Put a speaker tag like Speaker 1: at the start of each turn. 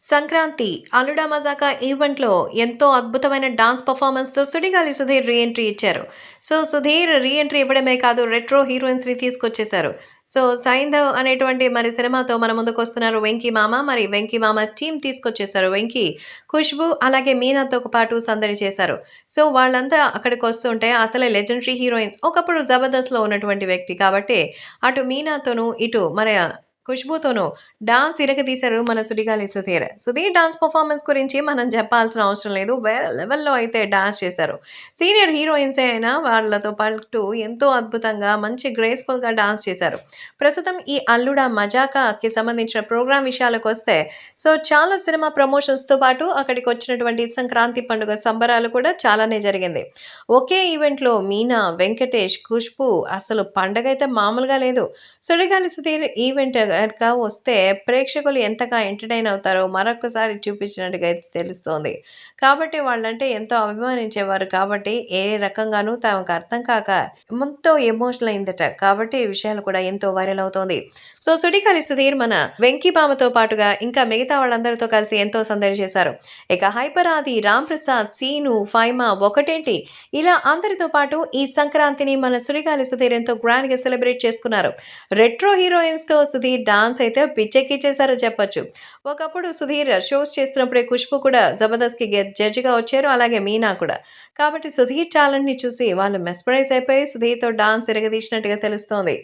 Speaker 1: సంక్రాంతి 'అల్లుడా మజాకా' ఈవెంట్‌లో ఎంతో అద్భుతమైన dance పెర్ఫార్మన్స్‌తో 'Sudigali Sudheer' re entry ఇచ్చారు. సుధీర్ రీ ఎంట్రీ ఇవ్వడమే కాదు రెట్రో హీరోయిన్స్‌ని తీసుకొచ్చేశారు. 'సైంధవ్' అనేటువంటి సినిమాతో మన ముందుకొస్తున్నారు 'వెంకీ మామ'. 'వెంకీ మామ' టీమ్ తీసుకొచ్చేశారు. 'వెంకీ', 'ఖుష్బూ' అలాగే 'మీనాతో' పాటు సందడి చేశారు. వాళ్ళంతా అక్కడికొస్తుంటే అసలే లెజెండరీ హీరోయిన్స్. ఒకప్పుడు 'జబర్దస్త్‌లో' ఉన్నటువంటి వ్యక్తి కాబట్టి అటు 'మీనాతోనూ' ఇటు 'ఖుష్బూతోనూ' డాన్స్ ఇరగదీశారు మన 'సుడిగాలి సుధీర్'. సుధీర్ డాన్స్ పెర్ఫార్మన్స్ గురించి మనం చెప్పాల్సిన అవసరం లేదు. వేరే లెవెల్‌లో అయితే డాన్స్ చేశారు. సీనియర్ హీరోయిన్సే అయినా వాళ్ళతో పాటు ఎంతో అద్భుతంగా మంచి గ్రేస్‌ఫుల్‌గా డాన్స్ చేశారు. ప్రస్తుతం ఈ 'అల్లుడా మజాకా'కి సంబంధించిన ప్రోగ్రామ్ విషయాలకొస్తే చాలా సినిమా ప్రమోషన్స్‌తో పాటు అక్కడికొచ్చినటువంటి సంక్రాంతి పండుగ సంబరాలు కూడా చాలానే జరిగింది. ఒకే ఈవెంట్‌లో మీనా, వెంకటేష్, ఖుష్బూ అసలు పండగైతే మామూలుగా లేదు. 'సుడిగాలి సుధీర్' ఈవెంట్ గనక వస్తే ప్రేక్షకులు ఎంతగా ఎంటర్‌టైన్ అవుతారో మరొక్కసారి చూపించినట్టుగా అయితే తెలుస్తోంది. కాబట్టి వాళ్ళంటే ఎంతో అభిమానించేవారు కాబట్టి ఏ రకంగానూ తమకు అర్థం కాక ఎంతో ఎమోషనల్ అయిందట. కాబట్టి ఈ విషయాలు కూడా ఎంతో వైరల్ అవుతోంది. 'సుడిగాలి సుధీర్' మన 'వెంకీ మామ'తో పాటుగా ఇంకా మిగతా వాళ్ళందరితో కలిసి ఎంతో సందడి చేశారు. ఇక 'హైపర్ ఆది', 'రామ్ ప్రసాద్', 'సీను', 'ఫైమా', 'ఒకటేంటి' ఇలా అందరితో పాటు ఈ సంక్రాంతిని మన 'సుడిగాలి సుధీర్' ఎంతో గ్రాండ్‌గా సెలబ్రేట్ చేసుకున్నారు. రెట్రో హీరోయిన్స్‌తో సుధీర్ డాన్స్ అయితే పిచ్చెక్కించేశారో చెప్పొచ్చు. ఒకప్పుడు సుధీర్ షోస్ చేస్తున్నప్పుడే 'ఖుష్బూ' కూడా 'జబర్దస్త్‌కి' జడ్జిగా వచ్చారు. అలాగే 'మీనా' కూడా. కాబట్టి సుధీర్ టాలెంట్‌ని చూసి వాళ్ళు మెస్మరైజ్ అయిపోయి సుధీర్‌తో డాన్స్ ఇరగదీసినట్టుగా తెలుస్తోంది.